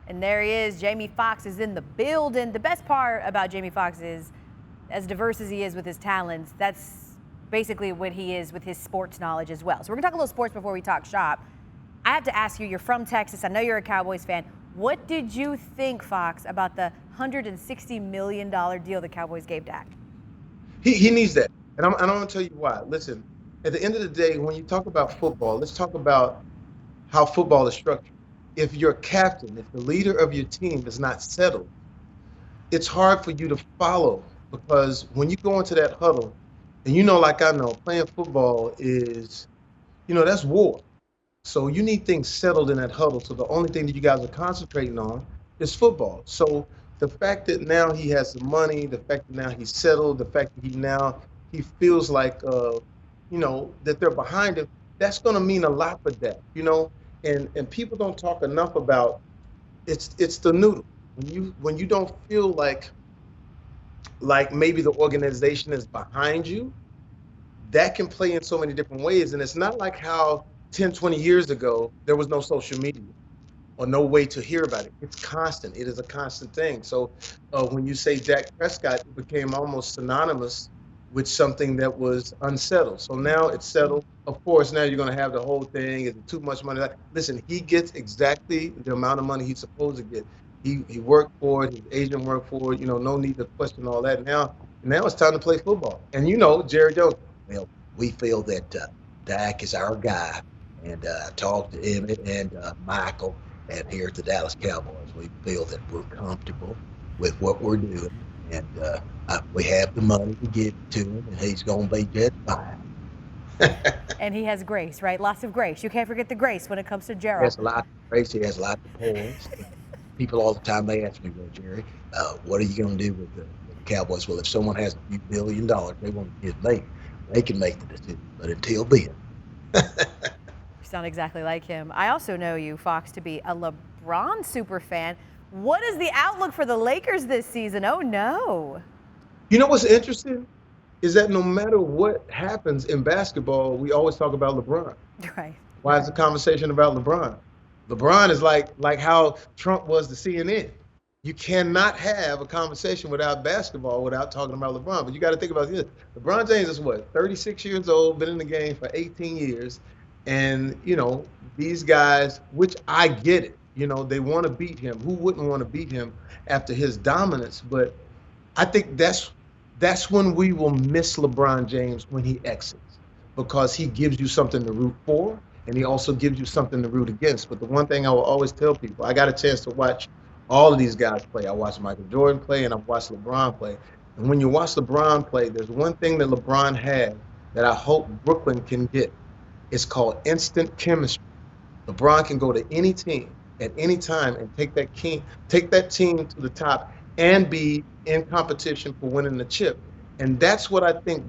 And there he is. Jamie Foxx is in the building. The best part about Jamie Foxx is, as diverse as he is with his talents, that's basically what he is with his sports knowledge as well. So we're going to talk a little sports before we talk shop. I have to ask you, you're from Texas. I know you're a Cowboys fan. What did you think, Fox, about the $160 million deal the Cowboys gave Dak? He needs that. And I'm going to tell you why. Listen, at the end of the day, when you talk about football, let's talk about how football is structured. If your captain, if the leader of your team is not settled, it's hard for you to follow, because when you go into that huddle, and like I know, playing football is, that's war. So you need things settled in that huddle. So the only thing that you guys are concentrating on is football. So the fact that now he has the money, the fact that now he's settled, the fact that he feels like, that they're behind him, that's going to mean a lot for that, and people don't talk enough about it's the noodle. When you don't feel like maybe the organization is behind you, that can play in so many different ways. And it's not like how 10, 20 years ago, there was no social media or no way to hear about it. It's constant. It is a constant thing. So when you say Dak Prescott, it became almost synonymous with something that was unsettled. So now it's settled. Of course, now you're going to have the whole thing. Is it too much money? Listen, he gets exactly the amount of money he's supposed to get. He worked for it. His agent worked for it. No need to question all that. Now it's time to play football. And Jerry Jones, well, we feel that Dak is our guy. And I talked to Emmett and Michael, and here at the Dallas Cowboys, we feel that we're comfortable with what we're doing, and we have the money to give to him, and he's going to be just fine. And he has grace, right? Lots of grace. You can't forget the grace when it comes to Gerald. He has a lot of grace. He has a lot of points. People all the time, they ask me, well, Jerry, what are you going to do with the Cowboys? Well, if someone has a few $1 billion they want to give me, they can make the decision. But until then. You sound exactly like him. I also know you, Fox, to be a LeBron super fan. What is the outlook for the Lakers this season? Oh, no. You know what's interesting is that no matter what happens in basketball, we always talk about LeBron. Right. Why is the conversation about LeBron? LeBron is like how Trump was to CNN. You cannot have a conversation without basketball without talking about LeBron. But you got to think about this. LeBron James is 36 years old, been in the game for 18 years. And, these guys, which I get it, they want to beat him. Who wouldn't want to beat him after his dominance? But I think that's when we will miss LeBron James, when he exits, because he gives you something to root for, and he also gives you something to root against. But the one thing I will always tell people, I got a chance to watch all of these guys play. I watched Michael Jordan play, and I've watched LeBron play. And when you watch LeBron play, there's one thing that LeBron had that I hope Brooklyn can get. It's called instant chemistry. LeBron can go to any team at any time and take that team to the top and be in competition for winning the chip. And that's what I think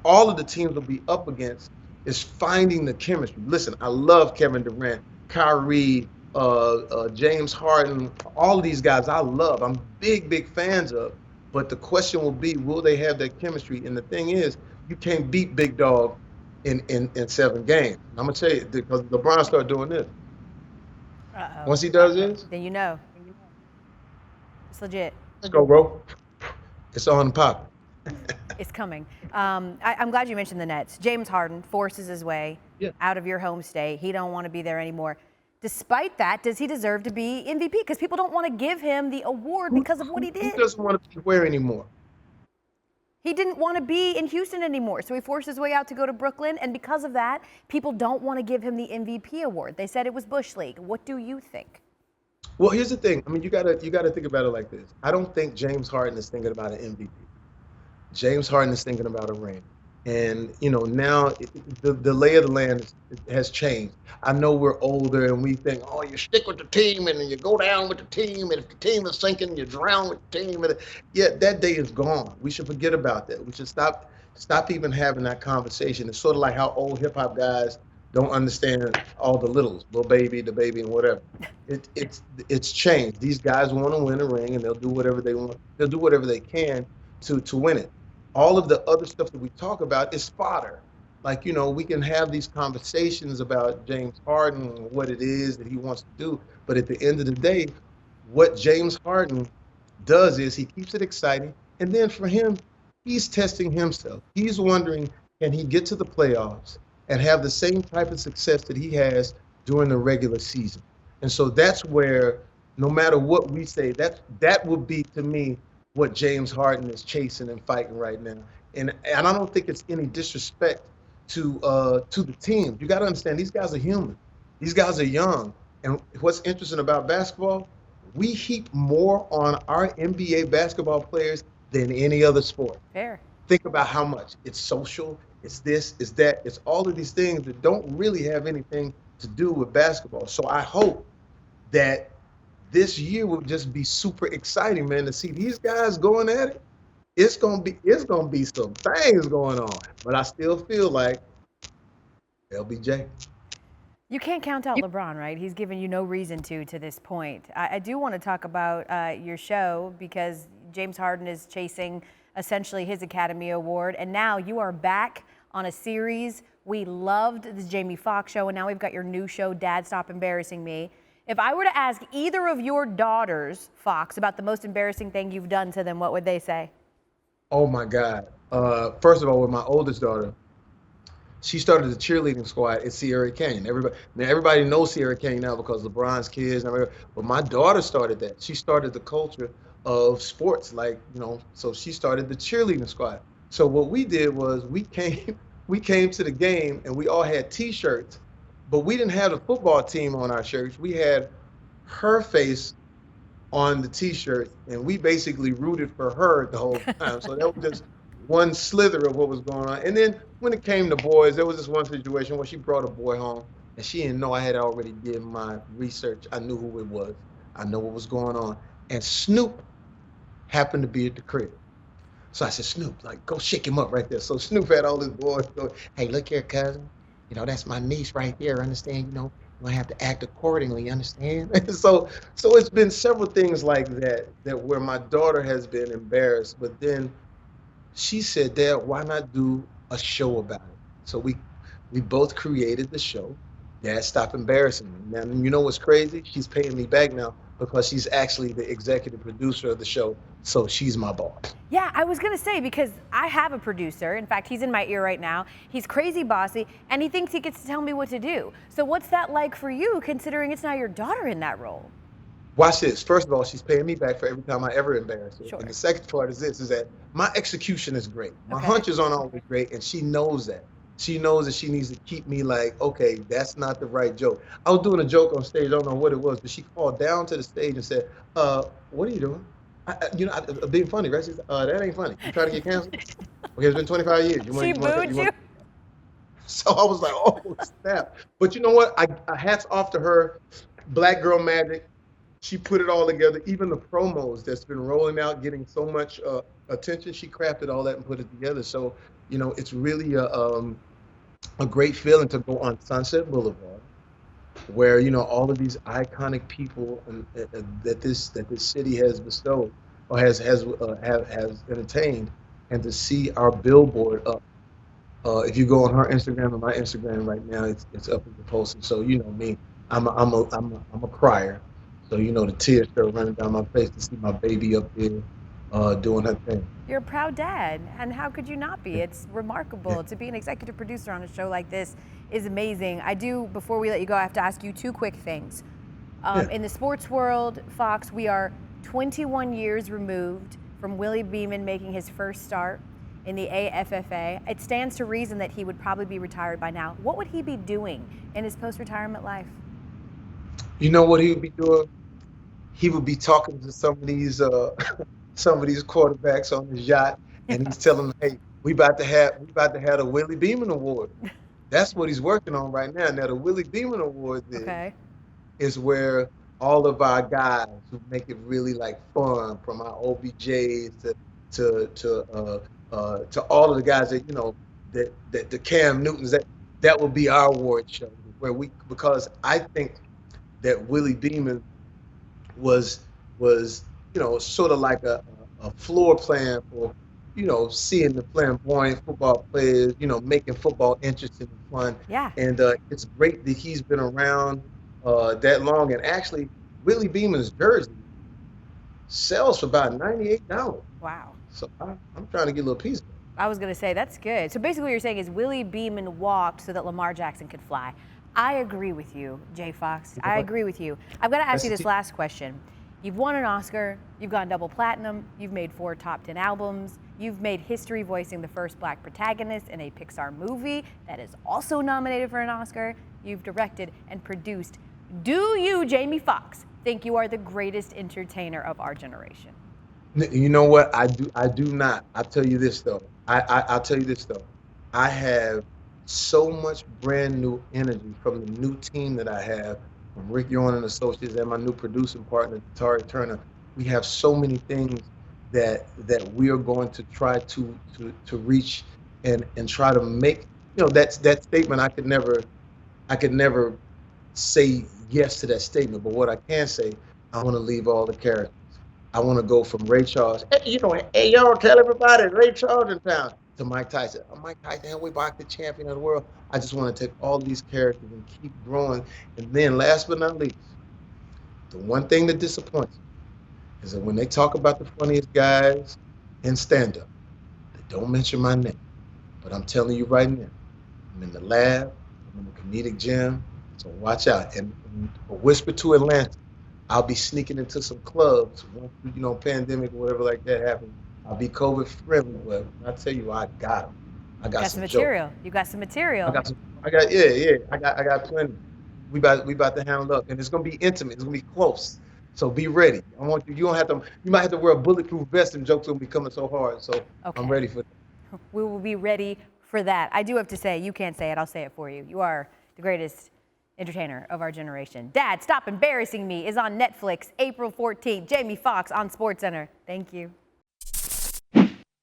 all of the teams will be up against, is finding the chemistry. Listen, I love Kevin Durant, Kyrie, James Harden, all of these guys I love. I'm big fans of. But the question will be, will they have that chemistry? And the thing is, you can't beat Big Dog in 7 games. I'm going to tell you, because LeBron started doing this. Uh-oh. Once he does this, then you know. It's legit. Let's go, bro. It's on pop. It's coming. I'm glad you mentioned the Nets. James Harden forces his way out of your home state. He don't want to be there anymore. Despite that, does he deserve to be MVP? Because people don't want to give him the award because of what he did. He doesn't want to be where anymore? He didn't want to be in Houston anymore, so he forced his way out to go to Brooklyn, and because of that, people don't want to give him the MVP award. They said it was Bush League. What do you think? Well, here's the thing. I mean, you gotta think about it like this. I don't think James Harden is thinking about an MVP. James Harden is thinking about a ring. And, now the lay of the land has changed. I know we're older and we think, oh, you stick with the team and then you go down with the team. And if the team is sinking, you drown with the team. Yeah, that day is gone. We should forget about that. We should stop even having that conversation. It's sort of like how old hip hop guys don't understand all the littles, Lil Baby, the baby, and whatever. It's changed. These guys want to win a ring and they'll do whatever they want. They'll do whatever they can to win it. All of the other stuff that we talk about is fodder. Like, we can have these conversations about James Harden and what it is that he wants to do. But at the end of the day, what James Harden does is he keeps it exciting. And then for him, he's testing himself. He's wondering, can he get to the playoffs and have the same type of success that he has during the regular season? And so that's where, no matter what we say, that would be to me what James Harden is chasing and fighting right now. And I don't think it's any disrespect to the team. You got to understand, these guys are human. These guys are young. And what's interesting about basketball, we heap more on our NBA basketball players than any other sport. Fair. Think about how much. It's social, it's this, it's that, it's all of these things that don't really have anything to do with basketball. So I hope that this year will just be super exciting, man, to see these guys going at it. It's gonna be some things going on. But I still feel like LBJ. You can't count out LeBron, right? He's given you no reason to this point. I do want to talk about your show because James Harden is chasing essentially his Academy Award, and now you are back on a series. We loved the Jamie Foxx show, and now we've got your new show, Dad, Stop Embarrassing Me. If I were to ask either of your daughters, Fox, about the most embarrassing thing you've done to them, what would they say? Oh my God. First of all, with my oldest daughter, she started the cheerleading squad at Sierra Canyon. Everybody knows Sierra Canyon now because LeBron's kids and everything. But my daughter started that. She started the culture of sports, so she started the cheerleading squad. So what we did was we came to the game and we all had T-shirts, but we didn't have the football team on our shirts. We had her face on the T-shirt, and we basically rooted for her the whole time. So that was just one slither of what was going on. And then when it came to boys, there was this one situation where she brought a boy home, and she didn't know I had already did my research. I knew who it was. I know what was going on. And Snoop happened to be at the crib. So I said, Snoop, go shake him up right there. So Snoop had all his boys going, hey, look here, cousin. That's my niece right there. Understand? You have to act accordingly. You understand? so it's been several things like that where my daughter has been embarrassed, but then she said, Dad, why not do a show about it? So we both created the show, Dad, Stop Embarrassing Me. Now, you know what's crazy? She's paying me back now because she's actually the executive producer of the show, so she's my boss. Yeah, I was gonna say, because I have a producer. In fact, he's in my ear right now. He's crazy bossy, and he thinks he gets to tell me what to do. So what's that like for you, considering it's now your daughter in that role? Watch this. First of all, she's paying me back for every time I ever embarrass her. Sure. And the second part is this, is that my execution is great. My hunches aren't always great, and she knows that. She knows that she needs to keep me okay, that's not the right joke. I was doing a joke on stage, I don't know what it was, but she called down to the stage and said, what are you doing? I'm being funny, right? She said, that ain't funny. You trying to get canceled? Okay, it's been 25 years. She booed you? So I was like, oh, snap. But you know what? I hats off to her. Black Girl Magic. She put it all together. Even the promos that's been rolling out, getting so much attention, she crafted all that and put it together. So, it's really a great feeling to go on Sunset Boulevard, where all of these iconic people that this city has bestowed or has entertained, and to see our billboard up. If you go on her Instagram and my Instagram right now, it's up at the post. So you know me, I'm a crier. So the tears start running down my face to see my baby up there doing her thing. You're a proud dad, and how could you not be? It's remarkable. Yeah. To be an executive producer on a show like this is amazing. Before we let you go, I have to ask you two quick things. In the sports world, Fox, we are 21 years removed from Willie Beeman making his first start in the AFFA. It stands to reason that he would probably be retired by now. What would he be doing in his post-retirement life? You know what he would be doing? He would be talking to some of these quarterbacks on his yacht, and he's telling them, "Hey, we about to have the Willie Beeman Award." That's what he's working on right now. Now, the Willie Beeman Award is where all of our guys who make it really fun, from our OBJs to all of the guys that the Cam Newtons, that will be our award show, because I think that Willie Beeman was sort of like a floor plan for seeing the flamboyant football players, making football interesting and fun. Yeah. And it's great that he's been around that long. And actually, Willie Beeman's jersey sells for about $98. Wow. So I'm trying to get a little piece of it. I was going to say, that's good. So basically what you're saying is Willie Beeman walked so that Lamar Jackson could fly. I agree with you, Jay Fox. I agree with you. I've got to ask you this last question. You've won an Oscar. You've gone double platinum. You've made 4 top 10 albums. You've made history voicing the first black protagonist in a Pixar movie that is also nominated for an Oscar. You've directed and produced. Do you, Jamie Foxx, think you are the greatest entertainer of our generation? You know what? I do not. I'll tell you this though. I'll tell you this though. I have so much brand new energy from the new team that I have, from Rick Yorn and Associates and my new producing partner, Tari Turner. We have so many things that we are going to try to reach and try to make. You know, that statement I could never say yes to that statement. But what I can say, I want to leave all the characters. I want to go from Ray Charles, hey, y'all tell everybody Ray Charles in town, to Mike Tyson. I'm Mike Tyson, heavyweight boxing champion of the world. I just want to take all these characters and keep growing. And then last but not least, the one thing that disappoints me is that when they talk about the funniest guys in stand-up, they don't mention my name. But I'm telling you right now, I'm in the lab, I'm in the comedic gym, so watch out. And a whisper to Atlanta, I'll be sneaking into some clubs once, pandemic or whatever like that happens. I'll be COVID friendly, but I tell you, I got them. I got some material. jokes. You got some material. I got plenty. We about to handle up, and it's gonna be intimate. It's gonna be close. So be ready. I want you. You don't have to. You might have to wear a bulletproof vest, and jokes will be coming so hard. So okay. I'm ready for that. We will be ready for that. I do have to say, you can't say it. I'll say it for you. You are the greatest entertainer of our generation. Dad, Stop Embarrassing Me is on Netflix April 14th. Jamie Foxx on SportsCenter. Thank you.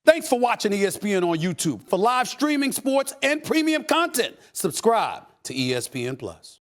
Thanks for watching ESPN on YouTube. For live streaming sports and premium content, subscribe to ESPN+.